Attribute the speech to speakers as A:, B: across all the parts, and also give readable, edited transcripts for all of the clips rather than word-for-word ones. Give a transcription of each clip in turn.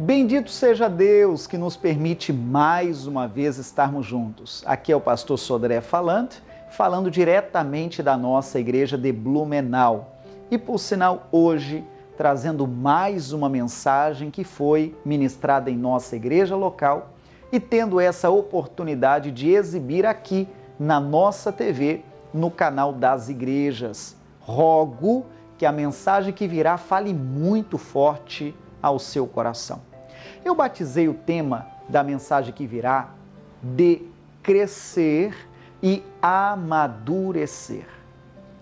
A: Bendito seja Deus que nos permite mais uma vez estarmos juntos. Aqui é o pastor Sodré falando diretamente da nossa igreja de Blumenau. E por sinal, hoje, trazendo mais uma mensagem que foi ministrada em nossa igreja local e tendo essa oportunidade de exibir aqui na nossa TV, no canal das igrejas. Rogo que a mensagem que virá fale muito forte ao seu coração. Eu batizei o tema da mensagem que virá de crescer e amadurecer.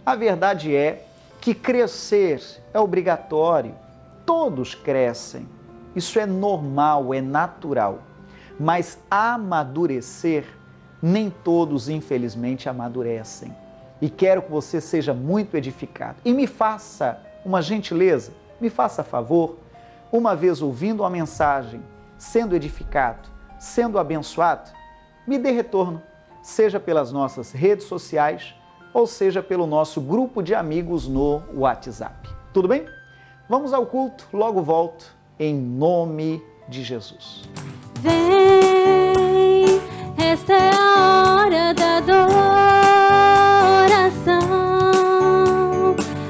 A: A verdade é que crescer é obrigatório, todos crescem, isso é normal, é natural, mas amadurecer, nem todos infelizmente amadurecem. E quero que você seja muito edificado. E me faça uma gentileza, me faça favor, uma vez ouvindo a mensagem, sendo edificado, sendo abençoado, me dê retorno, seja pelas nossas redes sociais ou seja pelo nosso grupo de amigos no WhatsApp. Tudo bem? Vamos ao culto, logo volto, em nome de Jesus.
B: Vem, esta é a hora da adoração.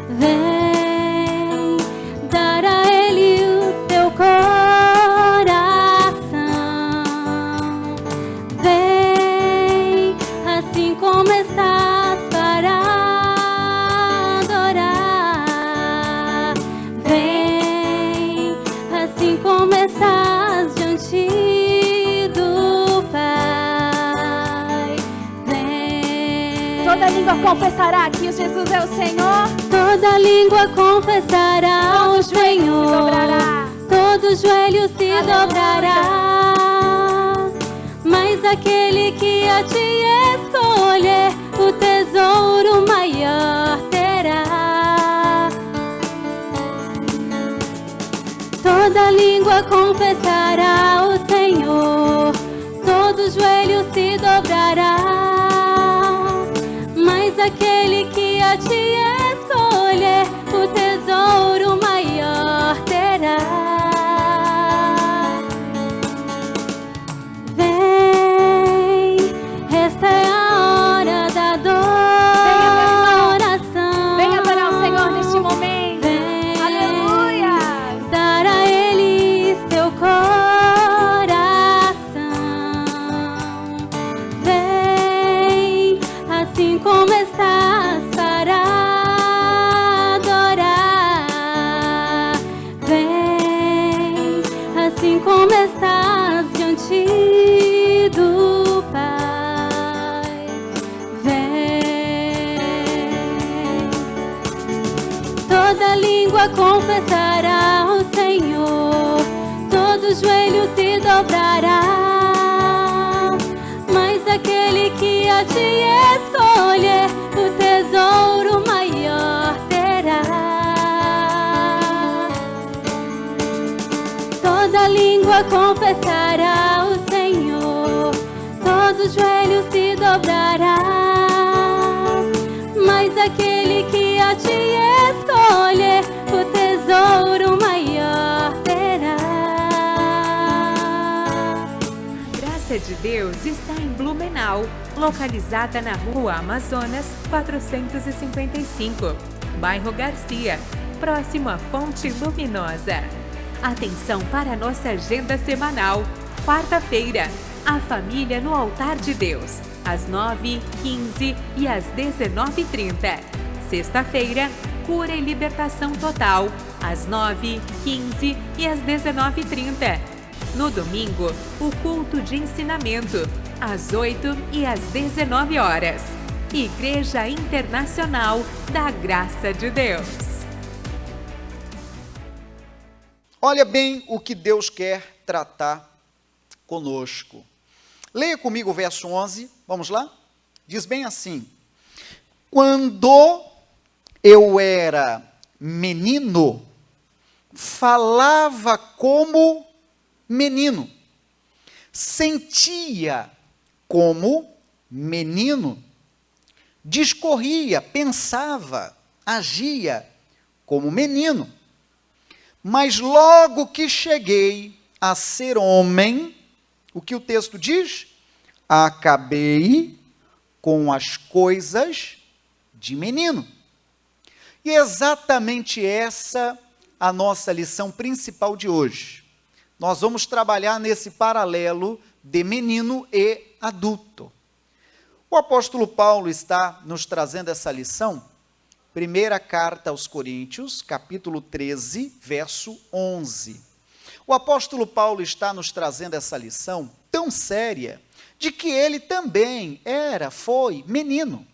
B: Vem, dar a Ele o teu coração. Vem, assim como estás para adorar. Vem, assim como estás diante do Pai. Vem.
C: Toda língua confessará que Jesus é o Senhor.
B: Toda língua confessará o Senhor.
C: Se dobrará.
B: Todo joelho se dobrará. Mas aquele que a ti escolher, o tesouro maior terá. Toda língua confessará o Senhor. Todo joelho se dobrará. Mas aquele que a ti escolher, o tesouro maior terá. Vem, esta é a hora da adoração.
C: Venha adorar o Senhor neste momento.
B: Vem,
C: Aleluia.
B: dar a Ele seu coração. Vem, assim como estás para adorar. Vem, assim como estás diante do Pai. Vem. Toda língua confessará o Senhor, todo joelho se dobrará. Mas aquele que a ti escolher, o tesouro maior terá. Toda língua confessará o Senhor, todo joelho se dobrará. Mas aquele que a ti escolher, o tesouro maior terá.
D: Graça de Deus está em Blumenau, localizada na Rua Amazonas 455, bairro Garcia, próximo à Fonte Luminosa. Atenção para a nossa agenda semanal. Quarta-feira, a família no altar de Deus, às 9h15 e às 19h30. Sexta-feira, cura e libertação total, às 9h15 e às 19h30. No domingo, o culto de ensinamento, às 8h e às 19h. Igreja Internacional da Graça de Deus.
A: Olha bem o que Deus quer tratar conosco. Leia comigo o verso 11, vamos lá? Diz bem assim: quando eu era menino, falava como menino, sentia como menino, discorria, pensava, agia como menino. Mas logo que cheguei a ser homem, o que o texto diz? Acabei com as coisas de menino. E é exatamente essa a nossa lição principal de hoje. Nós vamos trabalhar nesse paralelo de menino e adulto. O apóstolo Paulo está nos trazendo essa lição, primeira carta aos Coríntios, capítulo 13, verso 11. O apóstolo Paulo está nos trazendo essa lição tão séria, de que ele também foi menino.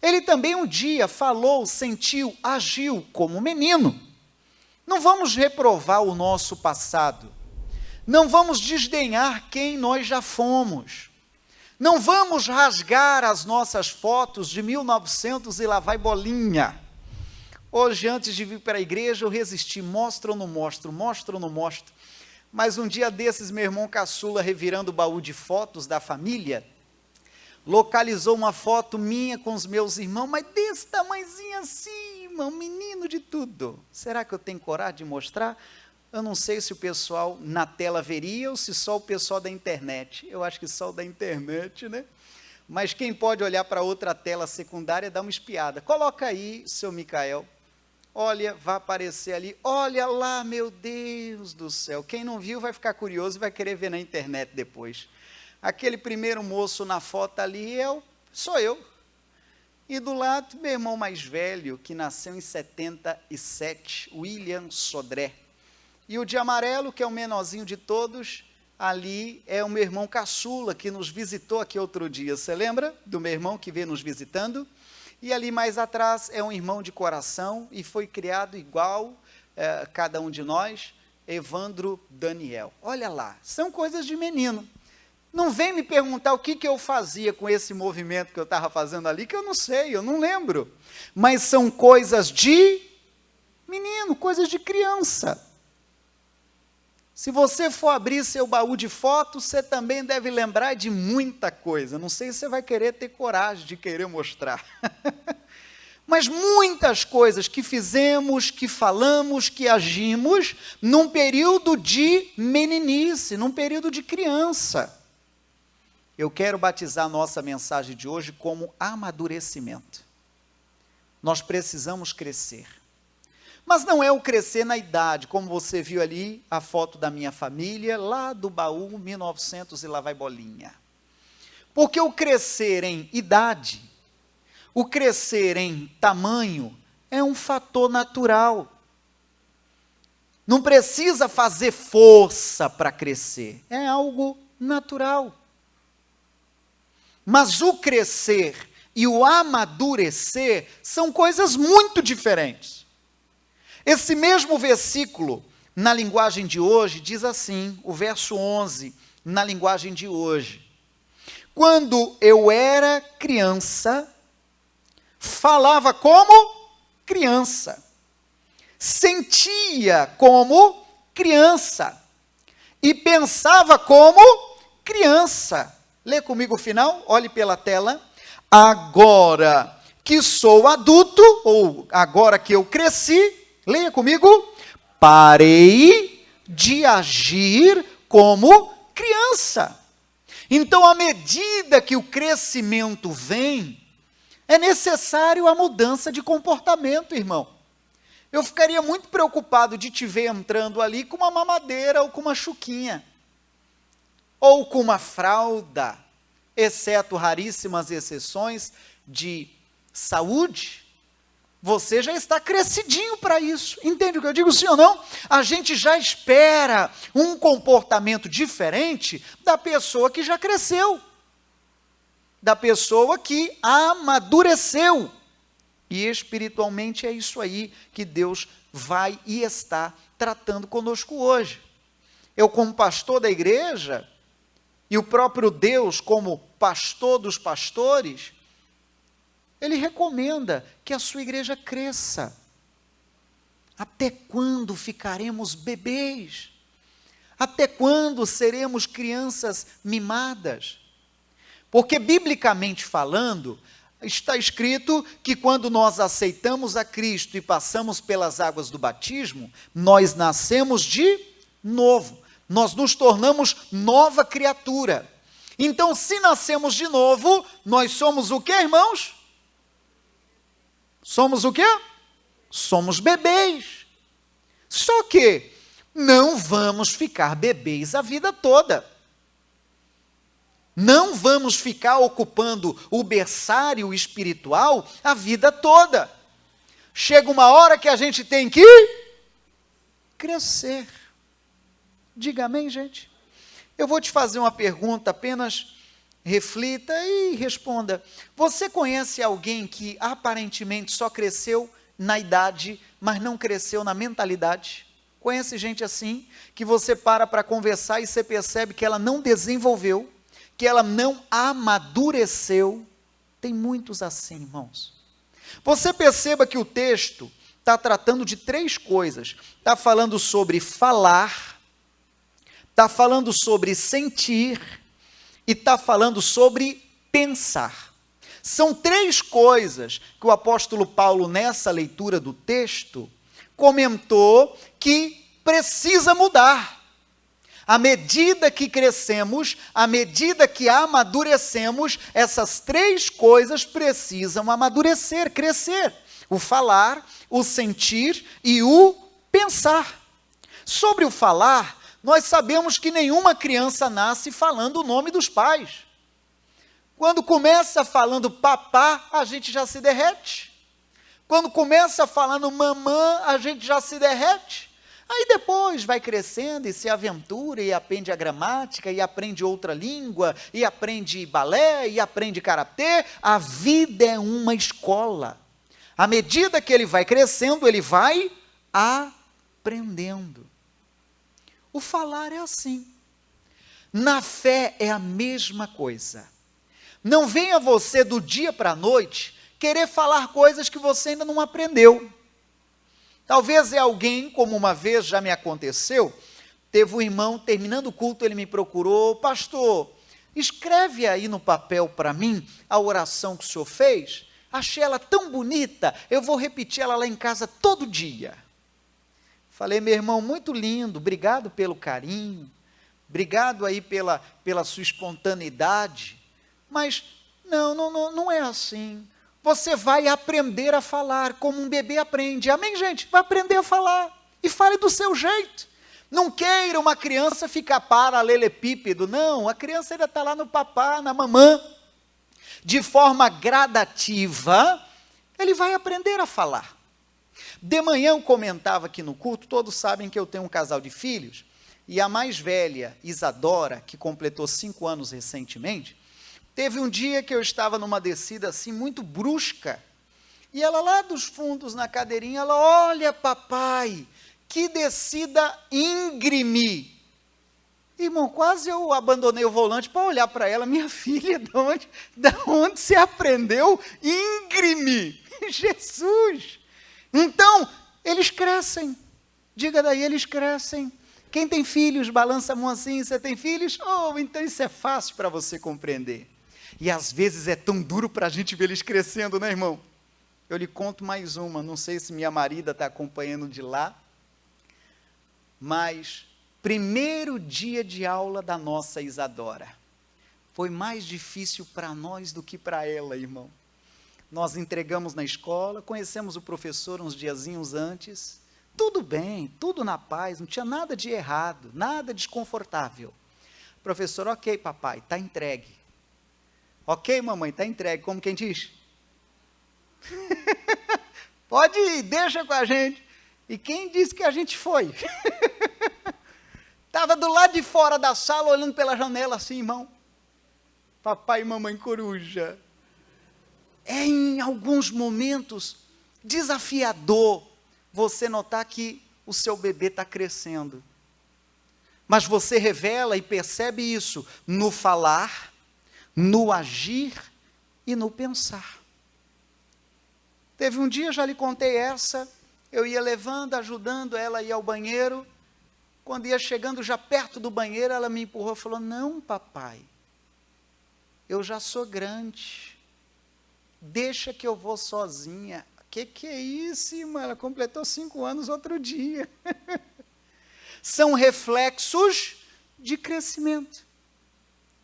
A: Ele também um dia falou, sentiu, agiu como menino. Não vamos reprovar o nosso passado. Não vamos desdenhar quem nós já fomos. Não vamos rasgar as nossas fotos de 1900 e lá vai bolinha. Hoje, antes de vir para a igreja, eu resisti, mostro ou não mostro, mostro ou não mostro. Mas um dia desses, meu irmão caçula, revirando o baú de fotos da família, localizou uma foto minha com os meus irmãos, mas desse tamanhozinho assim, irmão, menino de tudo. Será que eu tenho coragem de mostrar? Eu não sei se o pessoal na tela veria ou se só o pessoal da internet. Eu acho que só o da internet, né? Mas quem pode olhar para outra tela secundária, dá uma espiada. Coloca aí, seu Micael. Olha, vai aparecer ali. Olha lá, meu Deus do céu. Quem não viu vai ficar curioso e vai querer ver na internet depois. Aquele primeiro moço na foto ali sou eu. E do lado, meu irmão mais velho, que nasceu em 77, William Sodré. E o de amarelo, que é o menorzinho de todos, ali é o meu irmão caçula, que nos visitou aqui outro dia. Você lembra do meu irmão que veio nos visitando? E ali mais atrás é um irmão de coração e foi criado igual cada um de nós, Evandro Daniel. Olha lá, são coisas de menino. Não vem me perguntar o que eu fazia com esse movimento que eu estava fazendo ali, que eu não sei, eu não lembro. Mas são coisas de menino, coisas de criança. Se você for abrir seu baú de fotos, você também deve lembrar de muita coisa. Não sei se você vai querer ter coragem de querer mostrar. Mas muitas coisas que fizemos, que falamos, que agimos, num período de meninice, num período de criança. Eu quero batizar a nossa mensagem de hoje como amadurecimento. Nós precisamos crescer. Mas não é o crescer na idade, como você viu ali, a foto da minha família, lá do baú 1900 e lá vai bolinha. Porque o crescer em idade, o crescer em tamanho, é um fator natural. Não precisa fazer força para crescer, é algo natural. Mas o crescer e o amadurecer são coisas muito diferentes. Esse mesmo versículo, na linguagem de hoje, diz assim, o verso 11, na linguagem de hoje. Quando eu era criança, falava como criança, sentia como criança e pensava como criança. Lê comigo o final, olhe pela tela. Agora que sou adulto, ou agora que eu cresci, leia comigo, parei de agir como criança. Então, à medida que o crescimento vem, é necessário a mudança de comportamento, irmão. Eu ficaria muito preocupado de te ver entrando ali com uma mamadeira ou com uma chuquinha, ou com uma fralda, exceto raríssimas exceções de saúde. Você já está crescidinho para isso. Entende o que eu digo, sim ou não? A gente já espera um comportamento diferente da pessoa que já cresceu, da pessoa que amadureceu. E espiritualmente é isso aí que Deus vai e está tratando conosco hoje. Eu, como pastor da igreja, e o próprio Deus, como pastor dos pastores, Ele recomenda que a sua igreja cresça. Até quando ficaremos bebês? Até quando seremos crianças mimadas? Porque, biblicamente falando, está escrito que quando nós aceitamos a Cristo e passamos pelas águas do batismo, nós nascemos de novo. Nós nos tornamos nova criatura. Então, se nascemos de novo, nós somos o quê, irmãos? Somos o quê? Somos bebês. Só que não vamos ficar bebês a vida toda. Não vamos ficar ocupando o berçário espiritual a vida toda. Chega uma hora que a gente tem que crescer. Diga amém, gente. Eu vou te fazer uma pergunta, apenas reflita e responda. Você conhece alguém que aparentemente só cresceu na idade, mas não cresceu na mentalidade? Conhece gente assim, que você para conversar e você percebe que ela não desenvolveu, que ela não amadureceu? Tem muitos assim, irmãos. Você perceba que o texto está tratando de 3 coisas. Está falando sobre falar, está falando sobre sentir e está falando sobre pensar. São 3 coisas que o apóstolo Paulo, nessa leitura do texto, comentou que precisa mudar. À medida que crescemos, à medida que amadurecemos, essas 3 coisas precisam amadurecer, crescer. O falar, o sentir e o pensar. Sobre o falar, nós sabemos que nenhuma criança nasce falando o nome dos pais. Quando começa falando papá, a gente já se derrete. Quando começa falando mamã, a gente já se derrete. Aí depois vai crescendo e se aventura e aprende a gramática, e aprende outra língua, e aprende balé, e aprende karatê. A vida é uma escola. À medida que ele vai crescendo, ele vai aprendendo. O falar é assim. Na fé é a mesma coisa. Não venha você do dia para a noite querer falar coisas que você ainda não aprendeu. Talvez é alguém, como uma vez já me aconteceu, teve um irmão, terminando o culto, ele me procurou: pastor, escreve aí no papel para mim a oração que o senhor fez, achei ela tão bonita, eu vou repetir ela lá em casa todo dia. Falei: meu irmão, muito lindo, obrigado pelo carinho, obrigado aí pela sua espontaneidade, mas não é assim. Você vai aprender a falar como um bebê aprende. Amém, gente? Vai aprender a falar. E fale do seu jeito. Não queira uma criança ficar paralelepípedo. Não, a criança ainda está lá no papá, na mamã. De forma gradativa, ele vai aprender a falar. De manhã eu comentava aqui no culto, todos sabem que eu tenho um casal de filhos, e a mais velha, Isadora, que completou 5 anos recentemente, teve um dia que eu estava numa descida assim, muito brusca, e ela lá dos fundos na cadeirinha, ela: olha papai, que descida íngreme. Irmão, quase eu abandonei o volante para olhar para ela: minha filha, de onde você aprendeu íngreme? Jesus! Então, eles crescem, diga daí, eles crescem. Quem tem filhos, balança a mão assim: você tem filhos? Oh, então isso é fácil para você compreender. E às vezes é tão duro para a gente ver eles crescendo, né, irmão? Eu lhe conto mais uma, não sei se minha marida está acompanhando de lá, mas primeiro dia de aula da nossa Isadora foi mais difícil para nós do que para ela, irmão. Nós entregamos na escola, conhecemos o professor uns diazinhos antes, tudo bem, tudo na paz, não tinha nada de errado, nada desconfortável. Professor: ok, papai, está entregue. Ok, mamãe, está entregue. Como quem diz? Pode ir, deixa com a gente. E quem disse que a gente foi? Estava do lado de fora da sala, olhando pela janela assim, irmão. Papai e mamãe coruja. É em alguns momentos desafiador você notar que o seu bebê está crescendo. Mas você revela e percebe isso no falar, no agir e no pensar. Teve um dia, já lhe contei essa, eu ia levando, ajudando ela a ir ao banheiro. Quando ia chegando já perto do banheiro, ela me empurrou e falou: não, papai, eu já sou grande, deixa que eu vou sozinha. Que é isso, irmã? Ela completou 5 anos outro dia. são reflexos de crescimento.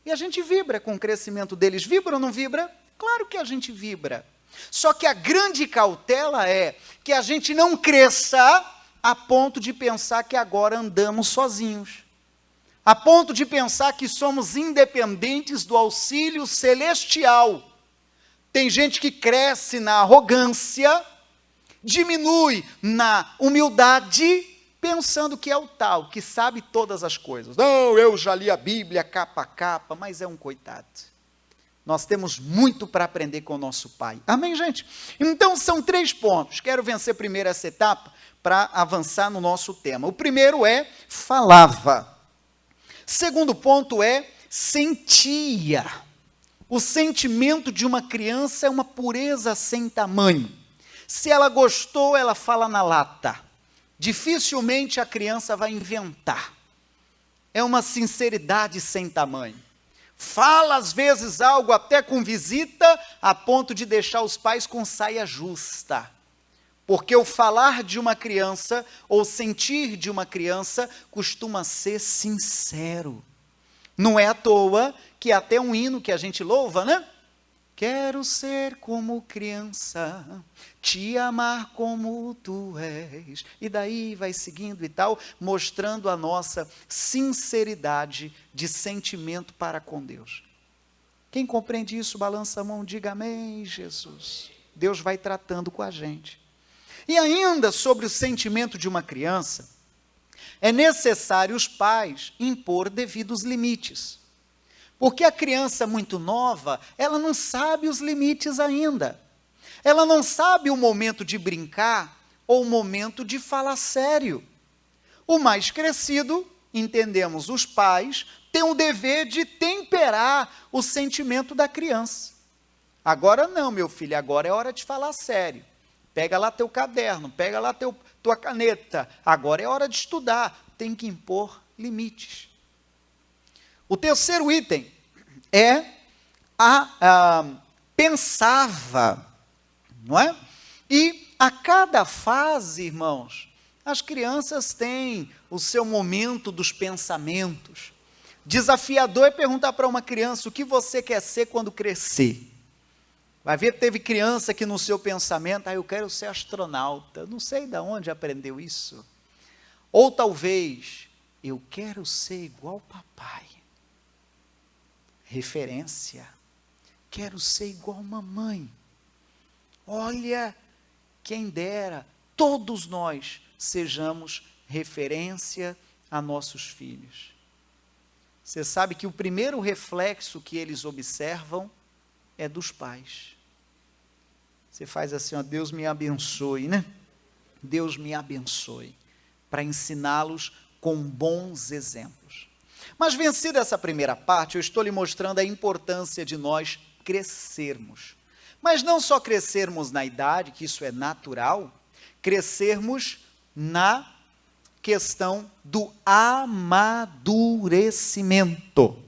A: E a gente vibra com o crescimento deles. Vibra ou não vibra? Claro que a gente vibra. Só que a grande cautela é que a gente não cresça a ponto de pensar que agora andamos sozinhos. A ponto de pensar que somos independentes do auxílio celestial. Tem gente que cresce na arrogância, diminui na humildade, pensando que é o tal, que sabe todas as coisas. Não, eu já li a Bíblia capa a capa, mas é um coitado. Nós temos muito para aprender com o nosso Pai. Amém, gente? Então, são 3 pontos. Quero vencer primeiro essa etapa para avançar no nosso tema. O primeiro é falava. Segundo ponto é sentia. O sentimento de uma criança é uma pureza sem tamanho. Se ela gostou, ela fala na lata. Dificilmente a criança vai inventar. É uma sinceridade sem tamanho. Fala às vezes algo até com visita, a ponto de deixar os pais com saia justa. Porque o falar de uma criança, ou sentir de uma criança, costuma ser sincero. Não é à toa que até um hino que a gente louva, né? Quero ser como criança, te amar como tu és. E daí vai seguindo e tal, mostrando a nossa sinceridade de sentimento para com Deus. Quem compreende isso, balança a mão, diga amém, Jesus. Deus vai tratando com a gente. E ainda sobre o sentimento de uma criança, é necessário os pais impor devidos limites. Porque a criança muito nova, ela não sabe os limites ainda. Ela não sabe o momento de brincar ou o momento de falar sério. O mais crescido, entendemos, os pais, têm o dever de temperar o sentimento da criança. Agora não, meu filho, agora é hora de falar sério. Pega lá teu caderno, pega lá tua caneta. Agora é hora de estudar. Tem que impor limites. O terceiro item é pensava, não é? E a cada fase, irmãos, as crianças têm o seu momento dos pensamentos. Desafiador é perguntar para uma criança o que você quer ser quando crescer. Vai ver, teve criança que no seu pensamento, eu quero ser astronauta, não sei de onde aprendeu isso. Ou talvez, eu quero ser igual papai. Referência. Quero ser igual mamãe. Olha, quem dera, todos nós sejamos referência a nossos filhos. Você sabe que o primeiro reflexo que eles observam é dos pais. Você faz assim, ó, Deus me abençoe, né? Deus me abençoe, para ensiná-los com bons exemplos. Mas vencida essa primeira parte, eu estou lhe mostrando a importância de nós crescermos. Mas não só crescermos na idade, que isso é natural, crescermos na questão do amadurecimento.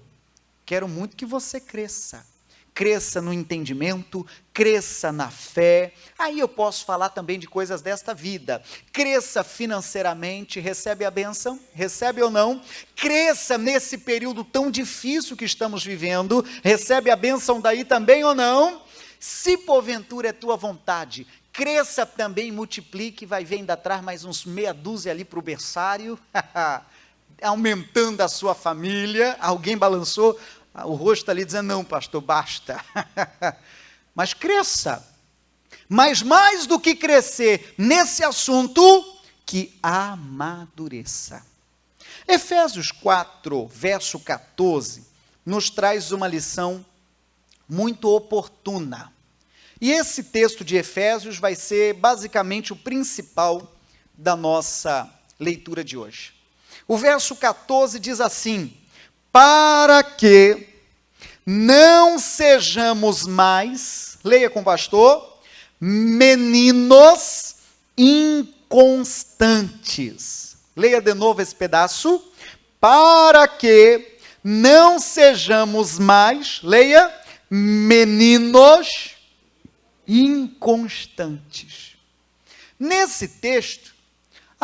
A: Quero muito que você cresça. Cresça no entendimento, cresça na fé. Aí eu posso falar também de coisas desta vida. Cresça financeiramente, recebe a bênção? Recebe ou não? Cresça nesse período tão difícil que estamos vivendo, recebe a bênção daí também ou não? Se porventura é tua vontade, cresça também, multiplique, vai ver ainda atrás mais uns meia dúzia ali para o berçário, aumentando a sua família. Alguém balançou o rosto ali dizendo, não pastor, basta. Mas cresça. Mas mais do que crescer nesse assunto, que amadureça. Efésios 4, verso 14, nos traz uma lição muito oportuna. E esse texto de Efésios vai ser basicamente o principal da nossa leitura de hoje. O verso 14 diz assim, para que não sejamos mais, leia com o pastor, meninos inconstantes. Leia de novo esse pedaço. Para que não sejamos mais, leia, meninos inconstantes. Nesse texto,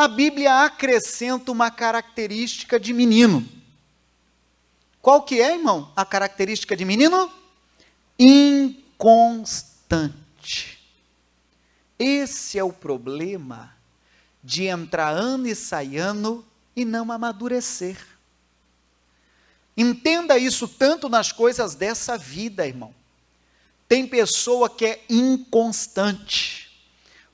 A: a Bíblia acrescenta uma característica de menino. Qual que é, irmão, a característica de menino? Inconstante. Esse é o problema de entrar ano e sair ano e não amadurecer. Entenda isso tanto nas coisas dessa vida, irmão. Tem pessoa que é inconstante.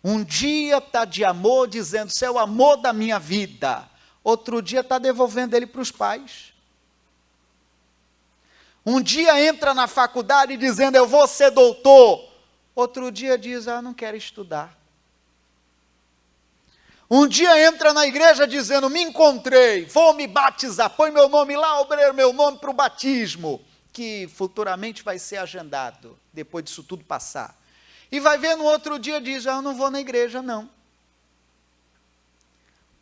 A: Um dia está de amor, dizendo, você é o amor da minha vida. Outro dia está devolvendo ele para os pais. Um dia entra na faculdade dizendo, eu vou ser doutor. Outro dia diz, não quero estudar. Um dia entra na igreja dizendo, me encontrei, vou me batizar, põe meu nome lá, obreiro, meu nome para o batismo, que futuramente vai ser agendado, depois disso tudo passar. E vai ver no outro dia, diz, eu não vou na igreja, não.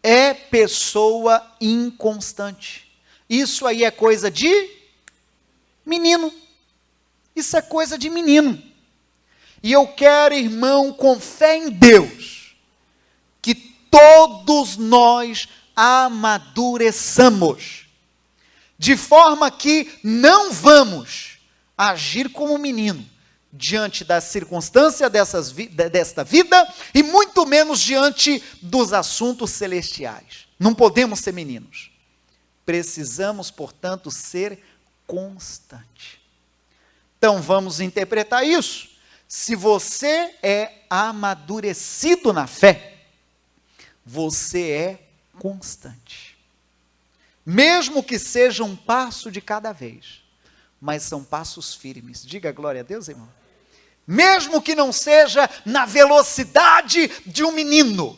A: É pessoa inconstante. Isso aí é coisa de menino. Isso é coisa de menino. E eu quero, irmão, com fé em Deus, que todos nós amadureçamos, de forma que não vamos agir como menino, diante da circunstância desta vida, e muito menos diante dos assuntos celestiais. Não podemos ser meninos. Precisamos, portanto, ser constante. Então, vamos interpretar isso. Se você é amadurecido na fé, você é constante. Mesmo que seja um passo de cada vez, mas são passos firmes. Diga glória a Deus, irmão. Mesmo que não seja na velocidade de um menino.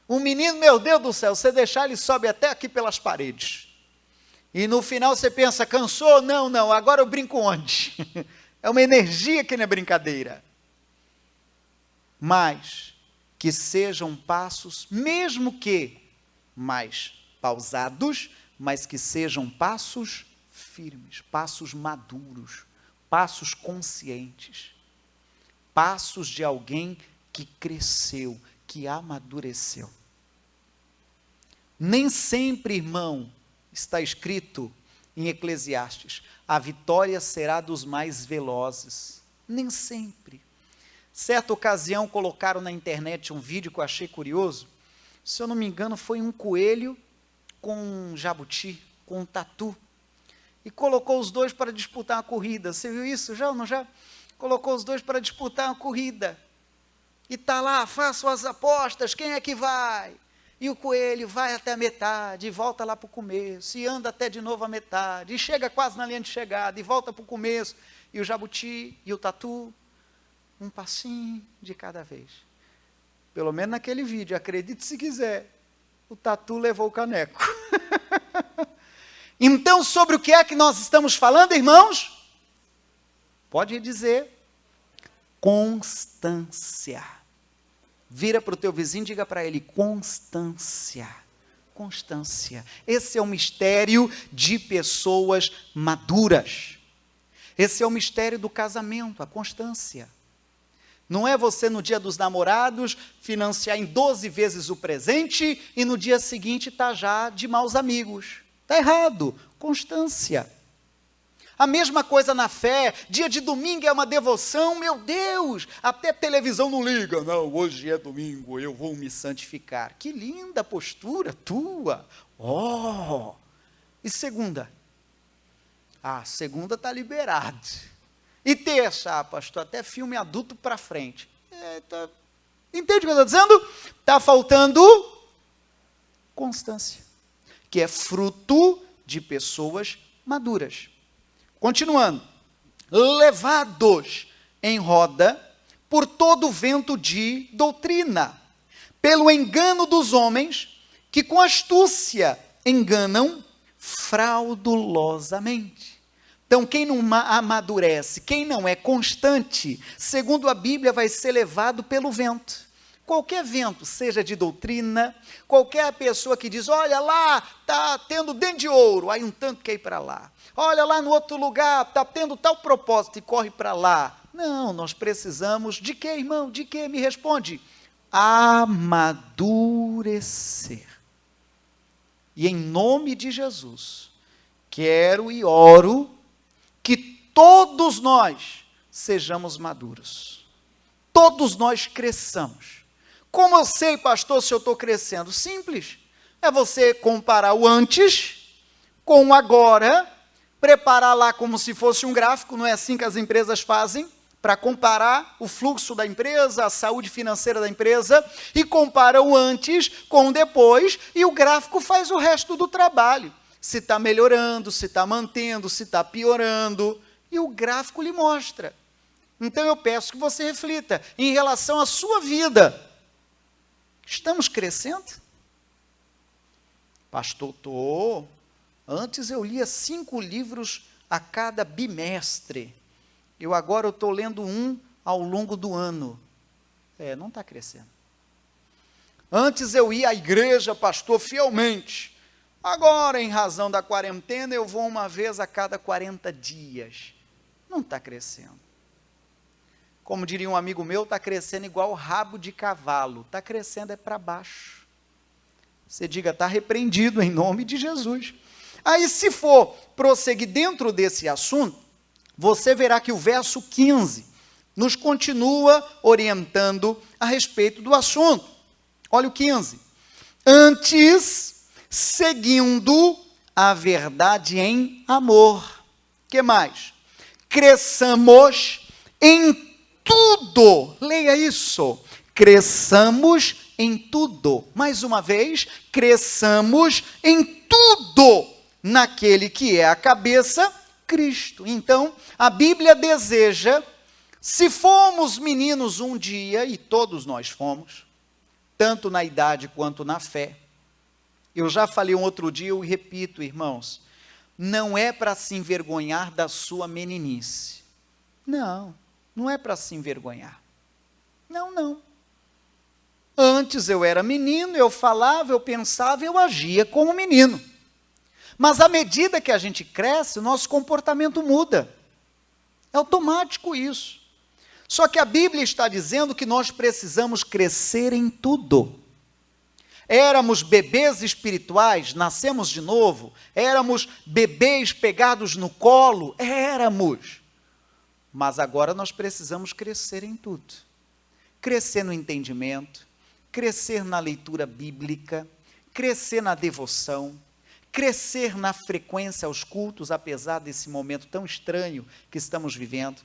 A: Um menino, meu Deus do céu, você deixar ele sobe até aqui pelas paredes. E no final você pensa, cansou? Não, agora eu brinco onde? É uma energia que não é brincadeira. Mas que sejam passos, mesmo que mais pausados, mas que sejam passos firmes, passos maduros, passos conscientes, passos de alguém que cresceu, que amadureceu. Nem sempre, irmão, está escrito em Eclesiastes, a vitória será dos mais velozes. Nem sempre. Certa ocasião colocaram na internet um vídeo que eu achei curioso. Se eu não me engano, foi um coelho com um jabuti, com um tatu. E colocou os dois para disputar uma corrida. Você viu isso já ou não já? Colocou os dois para disputar uma corrida. E está lá, façam as apostas, quem é que vai? E o coelho vai até a metade, e volta lá para o começo, e anda até de novo a metade, e chega quase na linha de chegada, e volta para o começo. E o jabuti e o tatu, um passinho de cada vez. Pelo menos naquele vídeo, acredite se quiser, o tatu levou o caneco. Então, sobre o que é que nós estamos falando, irmãos? Pode dizer, constância. Vira para o teu vizinho e diga para ele, constância. Constância. Esse é o mistério de pessoas maduras. Esse é o mistério do casamento, a constância. Não é você no dia dos namorados financiar em 12 vezes o presente e no dia seguinte estar já de maus amigos. Está errado. Constância. A mesma coisa na fé, dia de domingo é uma devoção, meu Deus, até televisão não liga. Não, hoje é domingo, eu vou me santificar. Que linda postura tua. Oh! E segunda? Segunda está liberado. E terça, pastor, até filme adulto para frente. Entende o que eu estou dizendo? Está faltando constância, que é fruto de pessoas maduras. Continuando, levados em roda por todo o vento de doutrina, pelo engano dos homens, que com astúcia enganam fraudulosamente. Então, quem não amadurece, quem não é constante, segundo a Bíblia, vai ser levado pelo vento. Qualquer vento, seja de doutrina, qualquer pessoa que diz, olha lá, está tendo dente de ouro, aí um tanto quer ir para lá. Olha lá no outro lugar, está tendo tal propósito e corre para lá. Não, nós precisamos de quê, irmão? De quê? Me responde. amadurecer. E em nome de Jesus, quero e oro que todos nós sejamos maduros. Todos nós cresçamos. Como eu sei, pastor, se eu estou crescendo? Simples. É você comparar o antes com o agora, preparar lá como se fosse um gráfico, não é assim que as empresas fazem? Para comparar o fluxo da empresa, a saúde financeira da empresa, e compara o antes com o depois, e o gráfico faz o resto do trabalho. Se está melhorando, se está mantendo, se está piorando, e o gráfico lhe mostra. Então eu peço que você reflita em relação à sua vida. Estamos crescendo? Pastor, estou. Antes eu lia 5 livros a cada bimestre. Agora eu estou lendo um ao longo do ano. Não está crescendo. Antes eu ia à igreja, pastor, fielmente. Agora, em razão da quarentena, eu vou uma vez a cada 40 dias. Não está crescendo. Como diria um amigo meu, está crescendo igual rabo de cavalo. Está crescendo para baixo. Você diga, está repreendido em nome de Jesus. Aí, se for prosseguir dentro desse assunto, você verá que o verso 15 nos continua orientando a respeito do assunto. Olha o 15. Antes, seguindo a verdade em amor. Que mais? Cresçamos em tudo. Leia isso. Cresçamos em tudo. Mais uma vez, cresçamos em tudo naquele que é a cabeça, Cristo. Então, a Bíblia deseja, se fomos meninos um dia, e todos nós fomos, tanto na idade quanto na fé, eu já falei um outro dia, eu repito, irmãos, não é para se envergonhar da sua meninice. Não, não é para se envergonhar. Não. Antes eu era menino, eu falava, eu pensava, eu agia como menino. Mas à medida que a gente cresce, o nosso comportamento muda. É automático isso. Só que a Bíblia está dizendo que nós precisamos crescer em tudo. Éramos bebês espirituais, nascemos de novo, éramos bebês pegados no colo, éramos. Mas agora nós precisamos crescer em tudo. Crescer no entendimento, crescer na leitura bíblica, crescer na devoção, crescer na frequência aos cultos, apesar desse momento tão estranho que estamos vivendo.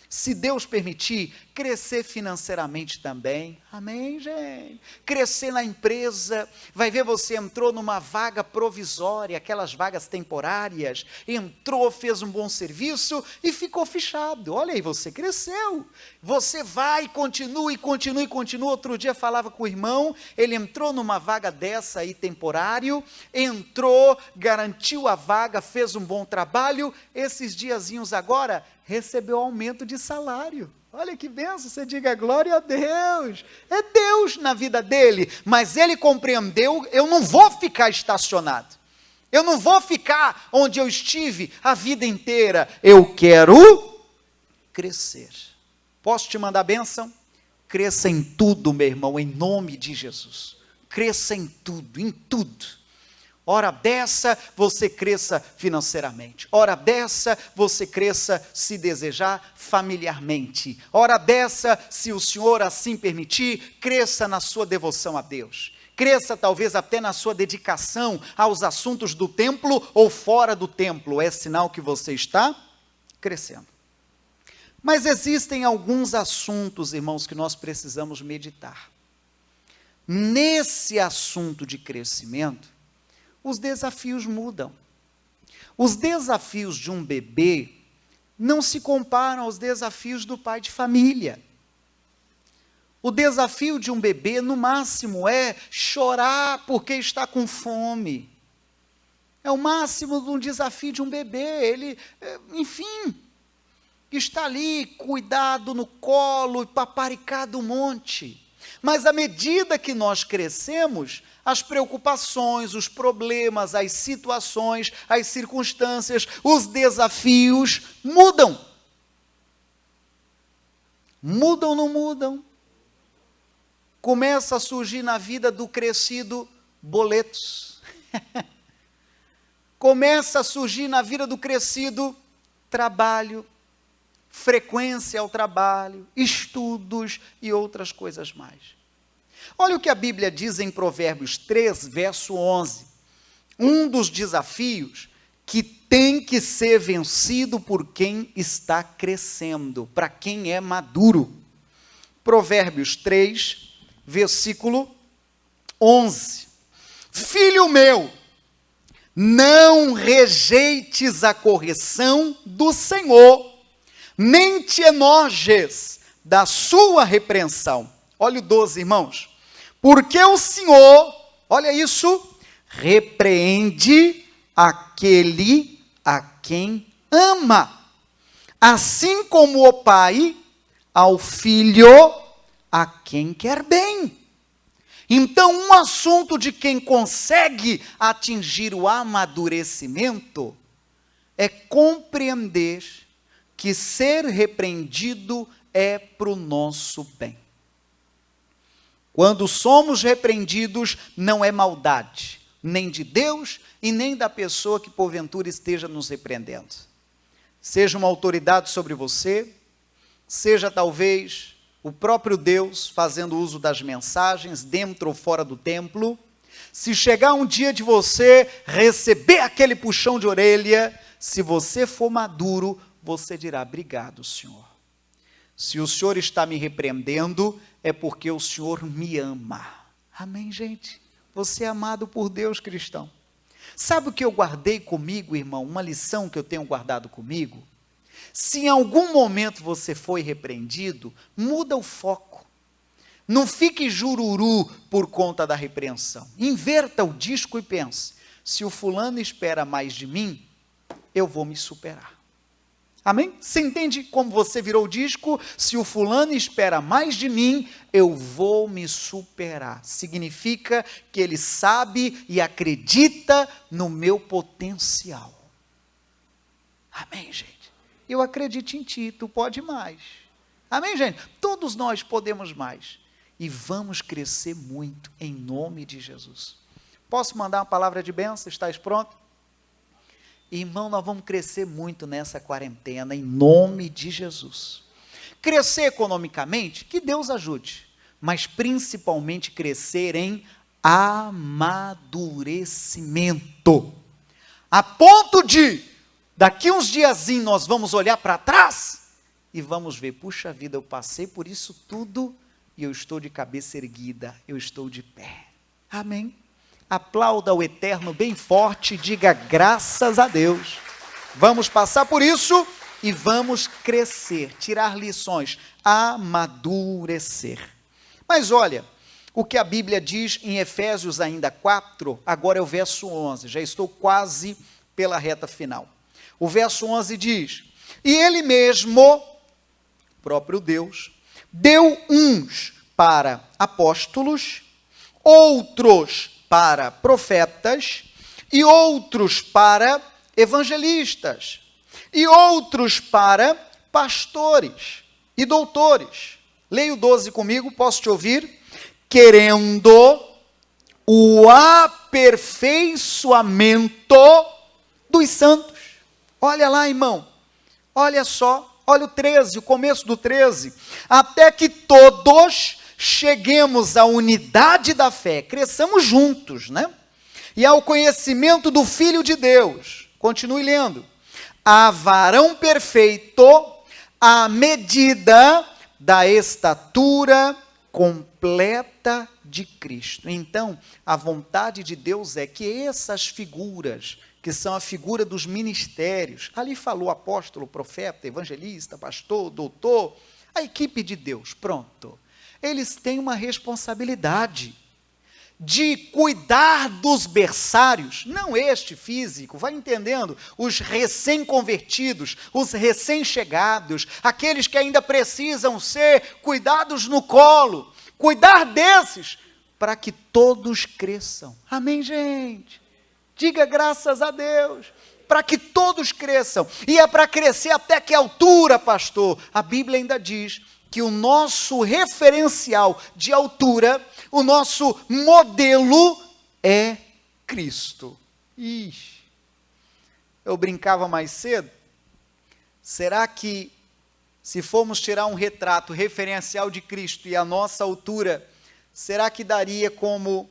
A: Se Deus permitir, crescer financeiramente também. Amém, gente? Crescer na empresa. Vai ver, você entrou numa vaga provisória, aquelas vagas temporárias, entrou, fez um bom serviço e ficou fichado. Olha aí, você cresceu. Você vai, continua. Outro dia falava com o irmão, ele entrou numa vaga dessa aí temporário, entrou, garantiu a vaga, fez um bom trabalho, esses diazinhos agora, recebeu aumento de salário. Olha que bênção, você diga glória a Deus. É Deus na vida dele, mas ele compreendeu, eu não vou ficar estacionado. Eu não vou ficar onde eu estive a vida inteira. Eu quero crescer. Posso te mandar bênção? Cresça em tudo, meu irmão, em nome de Jesus. Cresça em tudo, em tudo. Hora dessa, você cresça financeiramente. Hora dessa, você cresça, se desejar, familiarmente. Hora dessa, se o Senhor assim permitir, cresça na sua devoção a Deus. Cresça talvez até na sua dedicação aos assuntos do templo ou fora do templo. É sinal que você está crescendo. Mas existem alguns assuntos, irmãos, que nós precisamos meditar. Nesse assunto de crescimento, os desafios mudam. Os desafios de um bebê não se comparam aos desafios do pai de família. O desafio de um bebê, no máximo, é chorar porque está com fome. É o máximo de um desafio de um bebê. Ele, enfim, está ali, cuidado no colo e paparicado um monte. Mas à medida que nós crescemos, as preocupações, os problemas, as situações, as circunstâncias, os desafios mudam. Mudam ou não mudam? começa a surgir na vida do crescido boletos. Começa a surgir na vida do crescido trabalho, frequência ao trabalho, estudos e outras coisas mais. Olha o que a Bíblia diz em Provérbios 3, verso 11. Um dos desafios que tem que ser vencido por quem está crescendo, para quem é maduro. Provérbios 3, versículo 11. Filho meu, não rejeites a correção do Senhor, nem te enojes da sua repreensão. Olha o 12, irmãos. Porque o Senhor, olha isso, repreende aquele a quem ama, assim como o pai ao filho a quem quer bem. Então, um assunto de quem consegue atingir o amadurecimento é compreender que ser repreendido é para o nosso bem. Quando somos repreendidos, não é maldade, nem de Deus e nem da pessoa que porventura esteja nos repreendendo. Seja uma autoridade sobre você, seja talvez o próprio Deus fazendo uso das mensagens dentro ou fora do templo. Se chegar um dia de você receber aquele puxão de orelha, se você for maduro, você dirá: obrigado, Senhor. Se o Senhor está me repreendendo, é porque o Senhor me ama. Amém, gente? Você é amado por Deus, cristão. Sabe o que eu guardei comigo, irmão? Uma lição que eu tenho guardado comigo? Se em algum momento você foi repreendido, muda o foco. Não fique jururu por conta da repreensão. Inverta o disco e pense: se o fulano espera mais de mim, eu vou me superar. Amém? Você entende como você virou o disco? Se o fulano espera mais de mim, eu vou me superar. Significa que ele sabe e acredita no meu potencial. Amém, gente? Eu acredito em ti, tu pode mais. Amém, gente? Todos nós podemos mais. E vamos crescer muito, em nome de Jesus. Posso mandar uma palavra de bênção? Estás pronto? Irmão, nós vamos crescer muito nessa quarentena, em nome de Jesus. Crescer economicamente, que Deus ajude, mas principalmente crescer em amadurecimento. A ponto de, daqui uns diazinhos, nós vamos olhar para trás e vamos ver: puxa vida, eu passei por isso tudo e eu estou de cabeça erguida, eu estou de pé. Amém? Aplauda o Eterno bem forte e diga: graças a Deus. Vamos passar por isso e vamos crescer, tirar lições, amadurecer. Mas olha, o que a Bíblia diz em Efésios ainda 4, agora é o verso 11, já estou quase pela reta final. O verso 11 diz: e ele mesmo, próprio Deus, deu uns para apóstolos, outros para profetas, e outros para evangelistas, e outros para pastores e doutores. Leia o 12 comigo, posso te ouvir? Querendo o aperfeiçoamento dos santos. Olha lá, irmão, olha só, olha o 13, o começo do 13. Até que todos cheguemos à unidade da fé, cresçamos juntos, né? E ao conhecimento do Filho de Deus. Continue lendo. A varão perfeito, à medida da estatura completa de Cristo. Então, a vontade de Deus é que essas figuras, que são a figura dos ministérios, ali falou apóstolo, profeta, evangelista, pastor, doutor, a equipe de Deus, pronto. Eles têm uma responsabilidade de cuidar dos berçários, não este físico, vai entendendo, os recém-convertidos, os recém-chegados, aqueles que ainda precisam ser cuidados no colo, cuidar desses, para que todos cresçam. Amém, gente? Diga graças a Deus. Para que todos cresçam, e é para crescer até que altura, pastor? A Bíblia ainda diz que o nosso referencial de altura, o nosso modelo é Cristo. Ixi, eu brincava mais cedo, será que se formos tirar um retrato referencial de Cristo e a nossa altura, será que daria como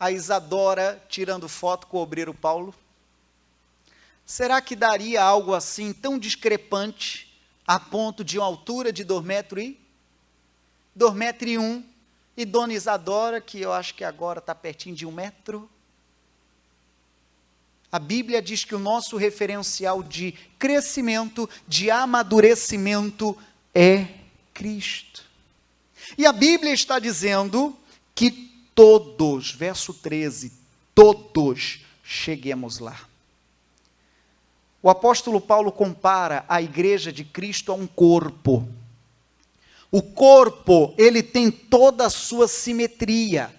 A: a Isadora tirando foto com o obreiro Paulo? Será que daria algo assim tão discrepante a ponto de uma altura de 2,1 m e Dona Isadora, que eu acho que agora está pertinho de 1 metro? A Bíblia diz que o nosso referencial de crescimento, de amadurecimento é Cristo. E a Bíblia está dizendo que todos, verso 13, todos cheguemos lá. O apóstolo Paulo compara a igreja de Cristo a um corpo. O corpo, ele tem toda a sua simetria.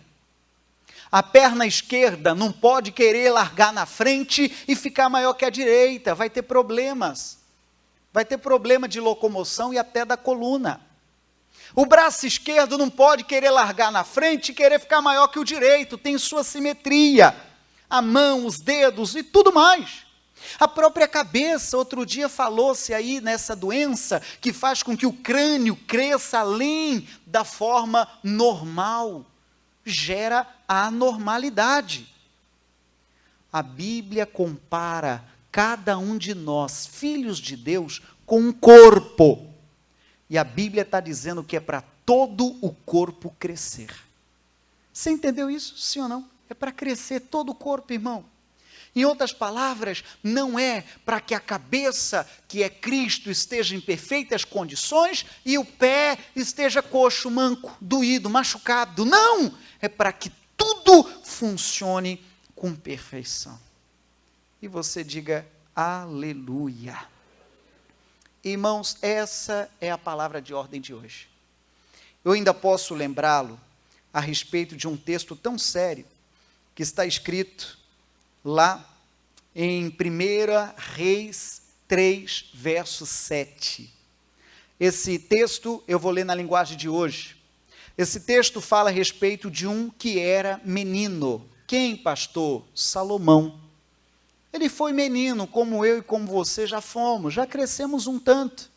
A: A perna esquerda não pode querer largar na frente e ficar maior que a direita, vai ter problemas. Vai ter problema de locomoção e até da coluna. O braço esquerdo não pode querer largar na frente e querer ficar maior que o direito, tem sua simetria. A mão, os dedos e tudo mais. A própria cabeça, outro dia falou-se aí nessa doença que faz com que o crânio cresça além da forma normal. Gera a anormalidade. A Bíblia compara cada um de nós, filhos de Deus, com um corpo. E a Bíblia está dizendo que é para todo o corpo crescer. Você entendeu isso? Sim ou não? É para crescer todo o corpo, irmão. Em outras palavras, não é para que a cabeça, que é Cristo, esteja em perfeitas condições e o pé esteja coxo, manco, doído, machucado. Não! É para que tudo funcione com perfeição. E você diga, aleluia. Irmãos, essa é a palavra de ordem de hoje. Eu ainda posso lembrá-lo a respeito de um texto tão sério que está escrito lá em 1 Reis 3, verso 7. Esse texto eu vou ler na linguagem de hoje. Esse texto fala a respeito de um que era menino. Quem, pastor? Salomão. Ele foi menino, como eu e como você já fomos, já crescemos um tanto.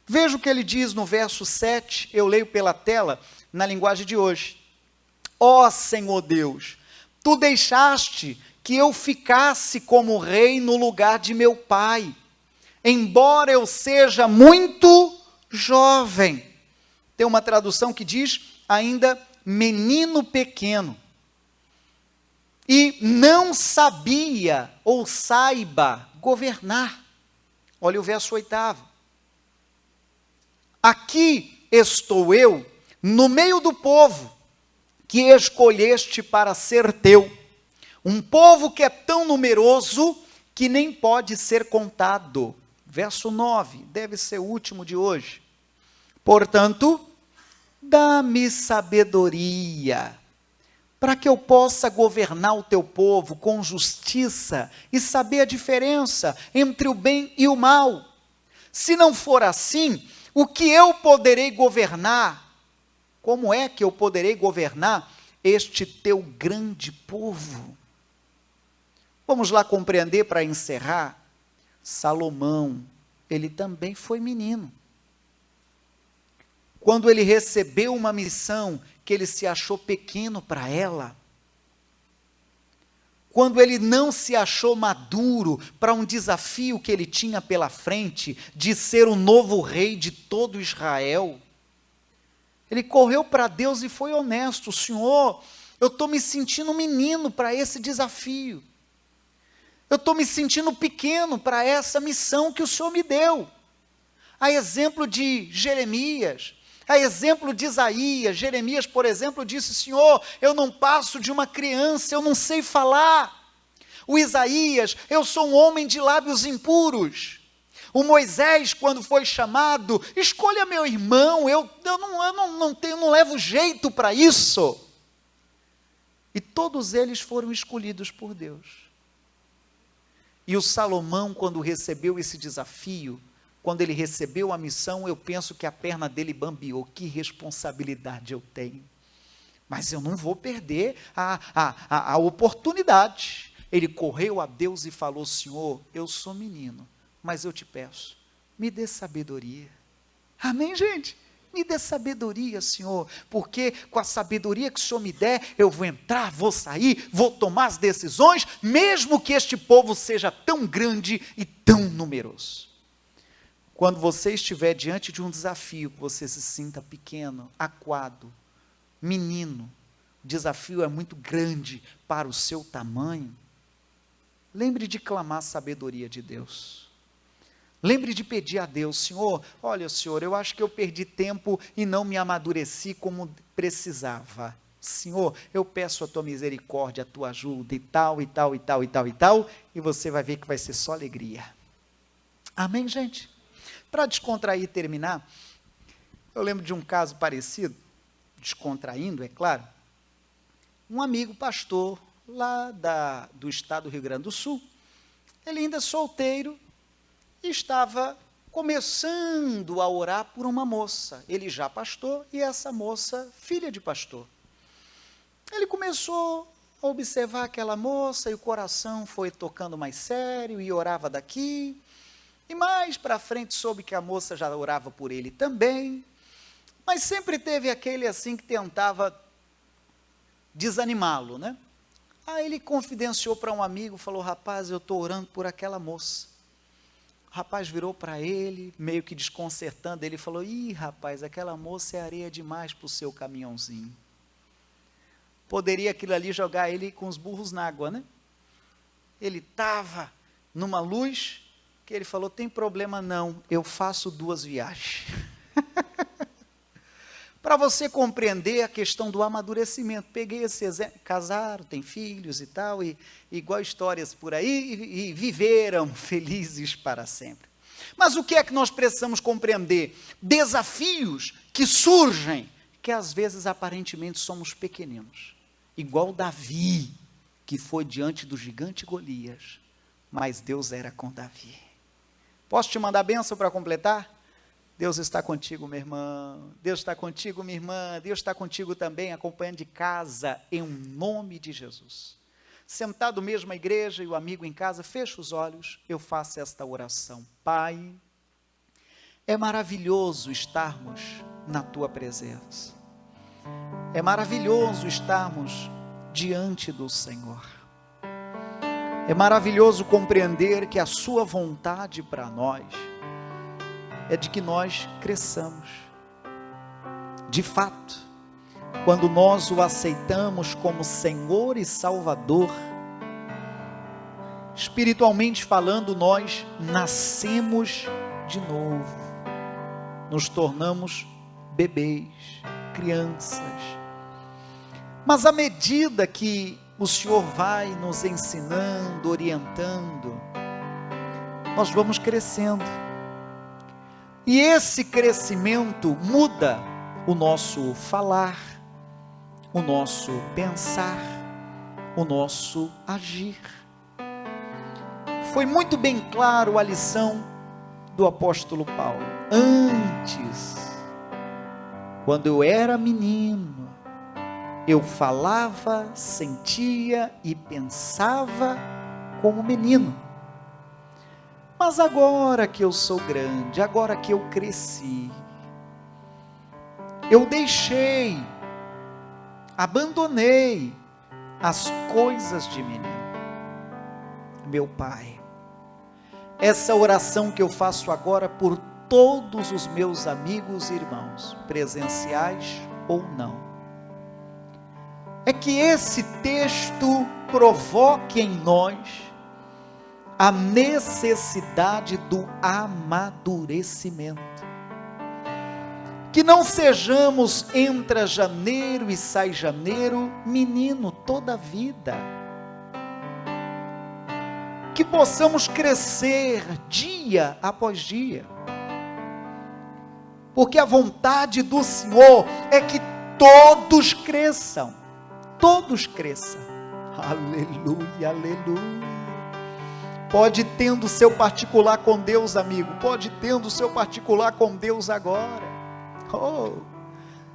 A: Veja o que ele diz no verso 7, eu leio pela tela, na linguagem de hoje. Ó Senhor Deus, tu deixaste que eu ficasse como rei no lugar de meu pai, embora eu seja muito jovem. Tem uma tradução que diz ainda menino pequeno. E não sabia ou saiba governar. Olha o verso 8. Aqui estou eu, no meio do povo, que escolheste para ser teu. Um povo que é tão numeroso, que nem pode ser contado. Verso 9, deve ser o último de hoje. Portanto, dá-me sabedoria, para que eu possa governar o teu povo com justiça e saber a diferença entre o bem e o mal. Se não for assim, o que eu poderei governar? Como é que eu poderei governar este teu grande povo? Vamos lá compreender para encerrar. Salomão, ele também foi menino. Quando ele recebeu uma missão que ele se achou pequeno para ela, quando ele não se achou maduro para um desafio que ele tinha pela frente, de ser o novo rei de todo Israel, ele correu para Deus e foi honesto. Senhor, eu estou me sentindo menino para esse desafio, eu estou me sentindo pequeno para essa missão que o Senhor me deu. A exemplo de Jeremias, a exemplo de Isaías, Jeremias, por exemplo, disse, Senhor, eu não passo de uma criança, eu não sei falar. O Isaías, eu sou um homem de lábios impuros. O Moisés, quando foi chamado, escolha meu irmão, eu não levo jeito para isso. E todos eles foram escolhidos por Deus. E o Salomão, quando recebeu esse desafio, quando ele recebeu a missão, eu penso que a perna dele bambeou. Que responsabilidade eu tenho. Mas eu não vou perder a oportunidade. Ele correu a Deus e falou: Senhor, eu sou menino, mas eu te peço, me dê sabedoria. Amém, gente? Me dê sabedoria, Senhor, porque com a sabedoria que o Senhor me der, eu vou entrar, vou sair, vou tomar as decisões, mesmo que este povo seja tão grande e tão numeroso. Quando você estiver diante de um desafio, que você se sinta pequeno, acuado, menino, o desafio é muito grande para o seu tamanho, lembre de clamar a sabedoria de Deus. Lembre de pedir a Deus: Senhor, olha, Senhor, eu acho que eu perdi tempo e não me amadureci como precisava. Senhor, eu peço a tua misericórdia, a tua ajuda e tal, e tal, e tal, e tal, e tal, e você vai ver que vai ser só alegria. Amém, gente? Para descontrair e terminar, eu lembro de um caso parecido, descontraindo, é claro, um amigo pastor lá do estado do Rio Grande do Sul, ele ainda solteiro, estava começando a orar por uma moça, ele já pastor, e essa moça, filha de pastor. Ele começou a observar aquela moça, e o coração foi tocando mais sério, e orava daqui, e mais para frente soube que a moça já orava por ele também, mas sempre teve aquele assim que tentava desanimá-lo, né? Aí ele confidenciou para um amigo, falou: rapaz, eu estou orando por aquela moça. O rapaz virou para ele, meio que desconcertando, ele falou: ih, rapaz, aquela moça é areia demais para o seu caminhãozinho. Poderia aquilo ali jogar ele com os burros na água, né? Ele estava numa luz, que ele falou: tem problema não, eu faço 2 viagens. Para você compreender a questão do amadurecimento, peguei esse exemplo, casaram, têm filhos e tal, e igual histórias por aí, e viveram felizes para sempre. Mas o que é que nós precisamos compreender? Desafios que surgem, que às vezes aparentemente somos pequeninos, igual Davi, que foi diante do gigante Golias, mas Deus era com Davi. Posso te mandar bênção para completar? Deus está contigo, meu irmão. Deus está contigo, minha irmã. Deus está contigo também, acompanhando de casa, em nome de Jesus. Sentado mesmo na igreja e o amigo em casa, fecha os olhos, eu faço esta oração. Pai, é maravilhoso estarmos na tua presença. É maravilhoso estarmos diante do Senhor. É maravilhoso compreender que a sua vontade para nós é de que nós cresçamos. De fato, quando nós o aceitamos como Senhor e Salvador, espiritualmente falando, nós nascemos de novo, nos tornamos bebês, crianças. Mas à medida que o Senhor vai nos ensinando, orientando, nós vamos crescendo. E esse crescimento muda o nosso falar, o nosso pensar, o nosso agir. Foi muito bem claro a lição do apóstolo Paulo. Antes, quando eu era menino, eu falava, sentia e pensava como menino. Mas agora que eu sou grande, agora que eu cresci, eu deixei, abandonei as coisas de menino. Meu Pai, essa oração que eu faço agora por todos os meus amigos e irmãos, presenciais ou não, é que esse texto provoque em nós a necessidade do amadurecimento. Que não sejamos entra janeiro e sai janeiro, menino toda a vida. Que possamos crescer dia após dia. Porque a vontade do Senhor é que todos cresçam. Todos cresçam. Aleluia, aleluia. Pode ir tendo o seu particular com Deus, amigo. Pode ir tendo o seu particular com Deus agora.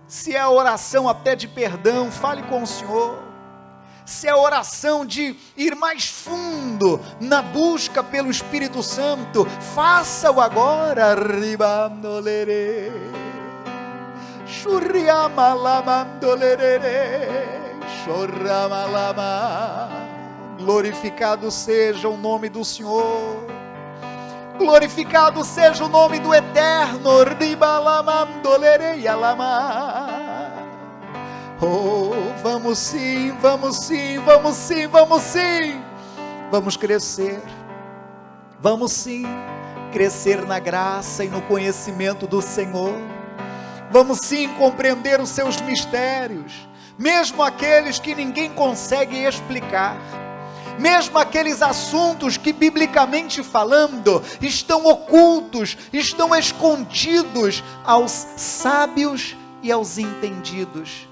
A: Se é oração até de perdão, fale com o Senhor. Se é oração de ir mais fundo na busca pelo Espírito Santo, faça-o agora. Ribamdolere, churriamalamandolere, chorramalama. Glorificado seja o nome do Senhor. Glorificado seja o nome do Eterno. Ribalamandolere yalama. Oh, vamos sim, vamos sim, vamos sim, vamos sim. Vamos crescer. Vamos sim crescer na graça e no conhecimento do Senhor. Vamos sim compreender os seus mistérios, mesmo aqueles que ninguém consegue explicar. Mesmo aqueles assuntos que, biblicamente falando, estão ocultos, estão escondidos aos sábios e aos entendidos.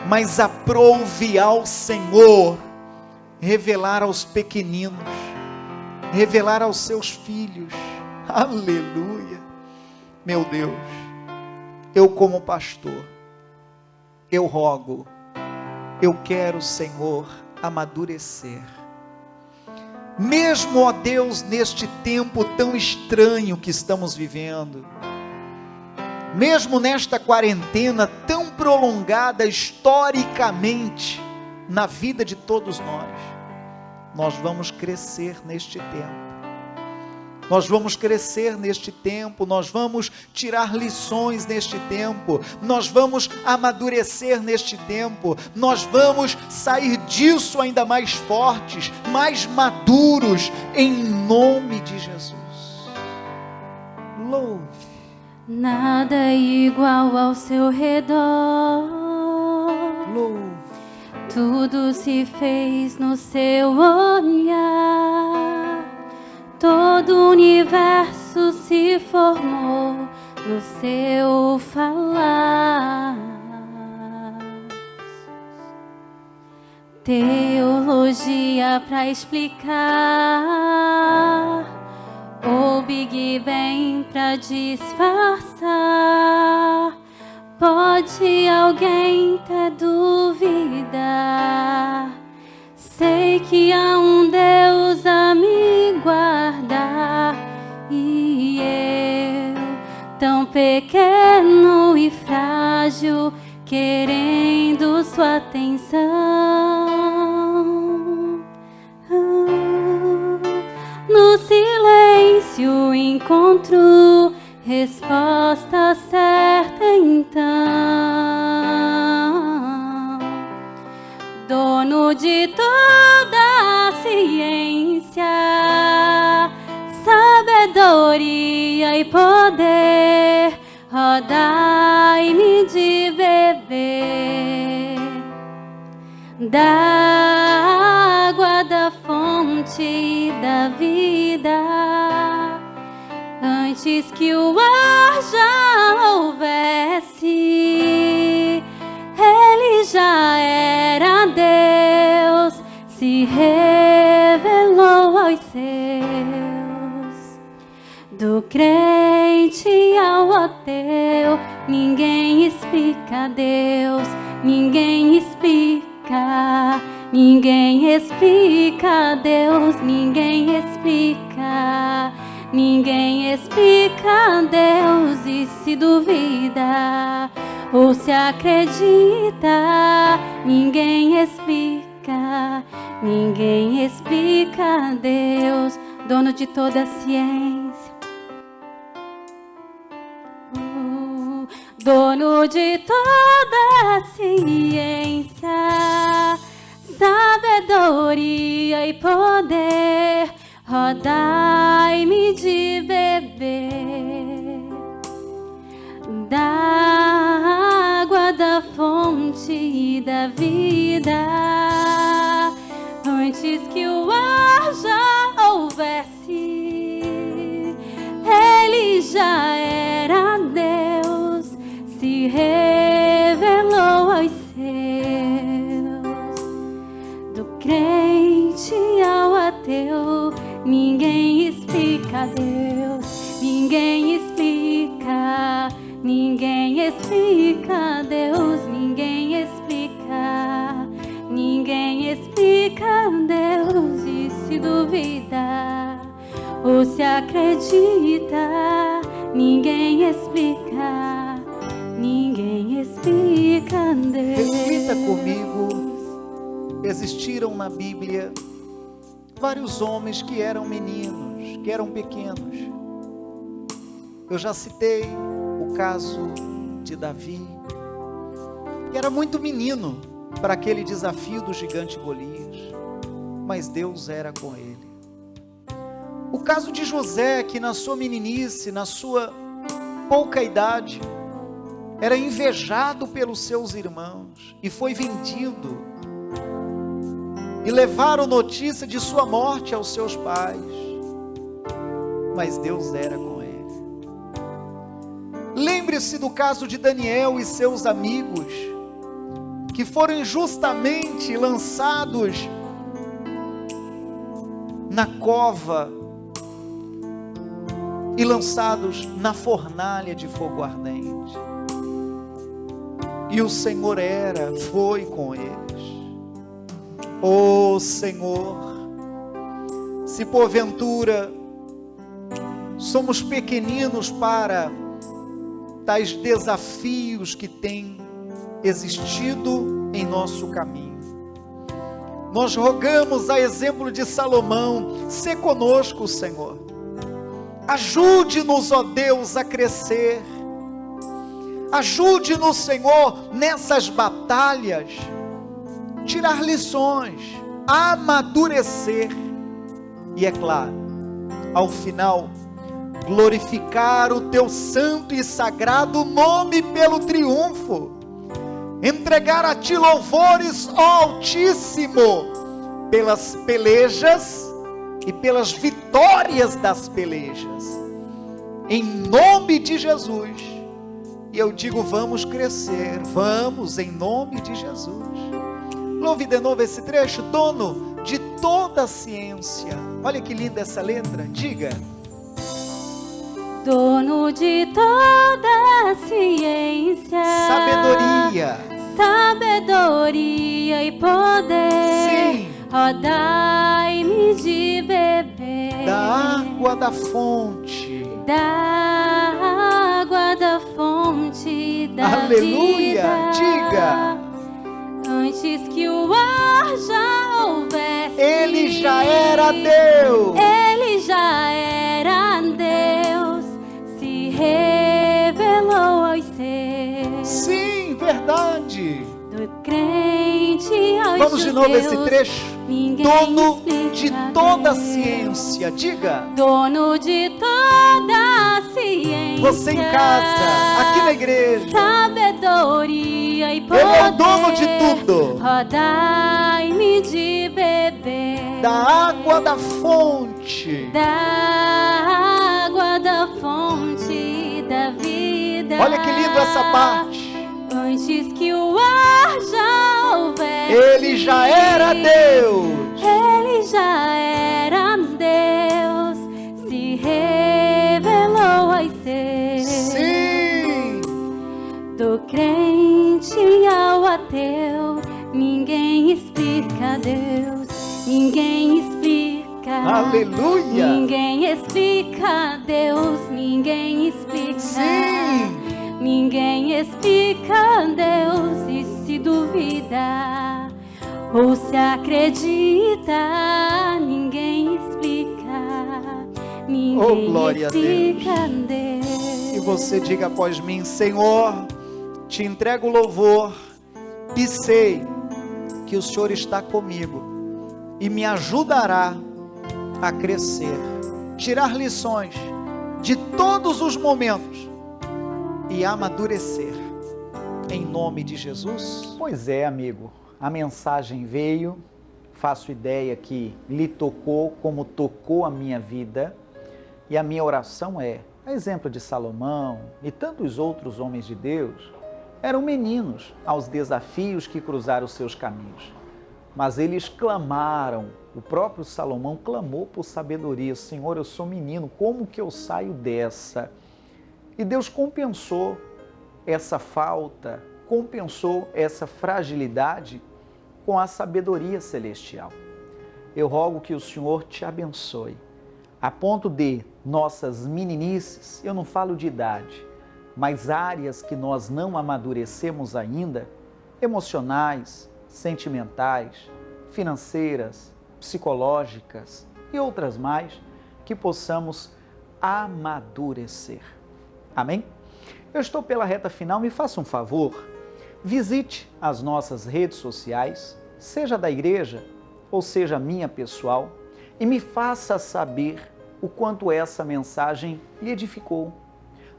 A: Mas aprouve ao Senhor revelar aos pequeninos, revelar aos seus filhos. Aleluia! Meu Deus, eu como pastor, eu rogo, eu quero, Senhor, amadurecer. Mesmo, ó Deus, neste tempo tão estranho que estamos vivendo, mesmo nesta quarentena tão prolongada historicamente na vida de todos nós vamos crescer neste tempo. Nós vamos crescer neste tempo, nós vamos tirar lições neste tempo, nós vamos amadurecer neste tempo, nós vamos sair disso ainda mais fortes, mais maduros, em nome de Jesus. Louve.
B: Nada é igual ao seu redor.
A: Louve.
B: Tudo se fez no seu olhar. Todo o universo se formou no seu falar. Teologia pra explicar, ou Big Bang pra disfarçar. Pode alguém ter dúvida? Sei que há um Deus a me guardar, e eu, tão pequeno e frágil, querendo sua atenção. No silêncio encontro resposta certa então. Dono de toda a ciência, sabedoria e poder, dai-me de beber da água da fonte da vida. Antes que o ar já houvesse, Ele já era Deus, se revelou aos seus. Do crente ao ateu, ninguém explica Deus, ninguém explica, ninguém explica Deus, ninguém explica. Ninguém explica Deus, e se duvida ou se acredita, ninguém explica Deus, dono de toda a ciência, dono de toda a ciência, sabedoria e poder, dai-me de beber da água da fonte da vida. Antes que o ar já houvesse, Ele já era Deus, se revelou aos seus. Do crente ao ateu, ninguém explica Deus, ninguém explica, ninguém explica Deus, ninguém explica, ninguém explica Deus. E se duvida ou se acredita, ninguém explica, ninguém explica Deus.
A: Reflita comigo. Existiram na Bíblia vários homens que eram meninos, que eram pequenos. Eu já citei o caso de Davi, que era muito menino para aquele desafio do gigante Golias, mas Deus era com ele. O caso de José, que na sua meninice, na sua pouca idade, era invejado pelos seus irmãos e foi vendido. E levaram notícia de sua morte aos seus pais, mas Deus era com ele. Lembre-se do caso de Daniel e seus amigos, que foram injustamente lançados na cova e lançados na fornalha de fogo ardente. E o Senhor foi com eles. Oh Senhor, se porventura somos pequeninos para tais desafios que têm existido em nosso caminho, nós rogamos, a exemplo de Salomão, sê conosco, Senhor. Ajude-nos, ó Deus, a crescer. Ajude-nos, Senhor, nessas batalhas, tirar lições, amadurecer e, é claro, ao final, glorificar o teu santo e sagrado nome pelo triunfo, entregar a ti louvores, ó Altíssimo, pelas pelejas e pelas vitórias das pelejas, em nome de Jesus. E eu digo, vamos crescer, vamos, em nome de Jesus. Louve de novo esse trecho. Dono de toda a ciência. Olha que linda essa letra, diga.
B: Dono de toda a ciência,
A: Sabedoria,
B: sabedoria e poder.
A: sim,
B: Ó, dai-me de beber
A: da água da fonte,
B: da água da fonte da
A: aleluia,
B: vida.
A: diga.
B: Antes que o ar já houvesse,
A: Ele já era Deus.
B: Ele já era Deus, se revelou aos seus.
A: Sim, verdade.
B: Do crente aos
A: Vamos de novo
B: judeus,
A: esse trecho.
B: ninguém
A: Dono
B: explica
A: de toda a
B: Deus.
A: ciência, diga.
B: Dono de toda a ciência,
A: Você em casa, aqui na igreja,
B: sabedoria e poder.
A: Ele é o dono de tudo.
B: Ó, dai-me de beber
A: Da água da fonte.
B: da água da fonte da vida.
A: Olha que lindo essa parte.
B: Antes que o ar já houvesse,
A: Ele já era Deus.
B: Ele já era Deus, se revelou aos seus.
A: Sim.
B: Do crente ao ateu, ninguém explica Deus, ninguém explica.
A: Aleluia.
B: Ninguém explica Deus, ninguém explica.
A: Sim.
B: Ninguém explica Deus. E se duvida ou se acredita, ninguém explica. Ninguém
A: glória a
B: explica Deus.
A: E você diga após mim: Senhor, te entrego o louvor e sei que o Senhor está comigo e me ajudará a crescer, tirar lições de todos os momentos e amadurecer, em nome de Jesus. Pois é, amigo, a mensagem veio, faço ideia que lhe tocou como tocou a minha vida, e a minha oração é, a exemplo de Salomão e tantos outros homens de Deus, eram meninos aos desafios que cruzaram os seus caminhos, mas eles clamaram, o próprio Salomão clamou por sabedoria. Senhor, eu sou menino, como que eu saio dessa? E Deus compensou essa falta, compensou essa fragilidade com a sabedoria celestial. Eu rogo que o Senhor te abençoe, a ponto de nossas meninices, eu não falo de idade, mas áreas que nós não amadurecemos ainda, emocionais, sentimentais, financeiras, psicológicas e outras mais, que possamos amadurecer. Amém? Eu estou pela reta final, me faça um favor, visite as nossas redes sociais, seja da igreja ou seja minha pessoal, e me faça saber o quanto essa mensagem lhe edificou.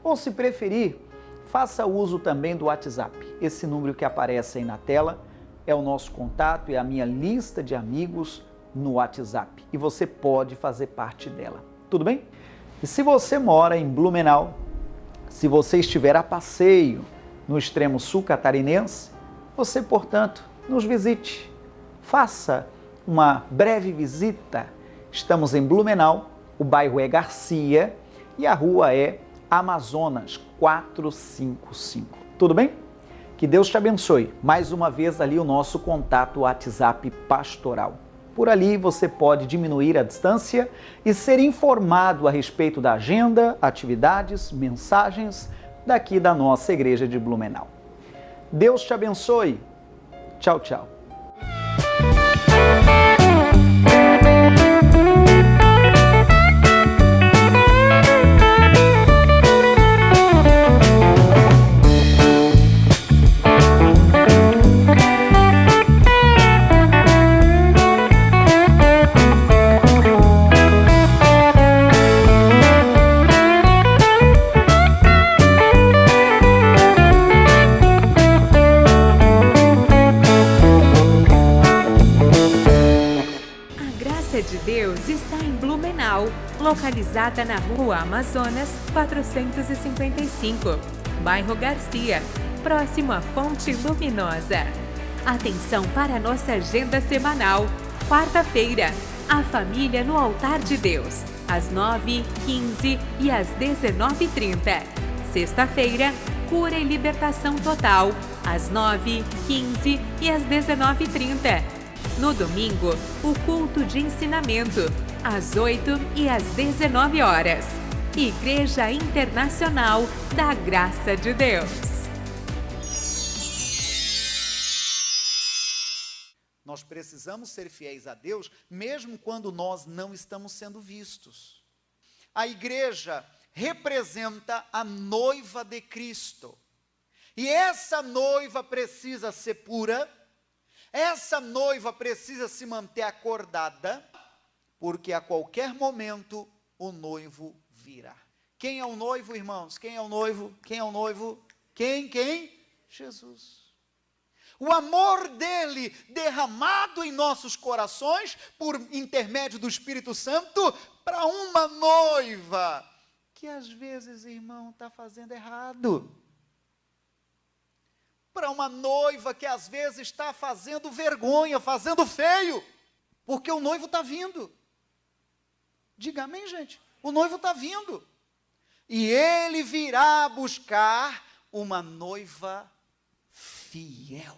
A: Ou se preferir, faça uso também do WhatsApp. Esse número que aparece aí na tela é o nosso contato, é a minha lista de amigos no WhatsApp. E você pode fazer parte dela. Tudo bem? E se você mora em Blumenau, se você estiver a passeio no extremo sul catarinense, você, portanto, nos visite. Faça uma breve visita. Estamos em Blumenau, o bairro é Garcia e a rua é Amazonas 455. Tudo bem? Que Deus te abençoe. Mais uma vez ali o nosso contato WhatsApp pastoral. Por ali você pode diminuir a distância e ser informado a respeito da agenda, atividades, mensagens daqui da nossa igreja de Blumenau. Deus te abençoe. Tchau, tchau.
D: Localizada na Rua Amazonas 455, bairro Garcia, próximo à Fonte Luminosa. Atenção para a nossa agenda semanal. Quarta-feira, a família no altar de Deus, às 9h, 15h e às 19h30. Sexta-feira, cura e libertação total, às 9h, 15h e às 19h30. No domingo, o culto de ensinamento, às 8h e às 19h. Igreja Internacional da Graça de Deus.
A: Nós precisamos ser fiéis a Deus, mesmo quando nós não estamos sendo vistos. A igreja representa a noiva de Cristo. E essa noiva precisa ser pura, essa noiva precisa se manter acordada, porque a qualquer momento o noivo virá. Quem é o noivo, irmãos? Quem é o noivo? Quem é o noivo? Quem? Jesus. O amor dele derramado em nossos corações por intermédio do Espírito Santo para uma noiva que às vezes, irmão, está fazendo errado. Para uma noiva que às vezes está fazendo vergonha, fazendo feio, porque o noivo está vindo. Diga amém, gente. O noivo está vindo. E ele virá buscar uma noiva fiel.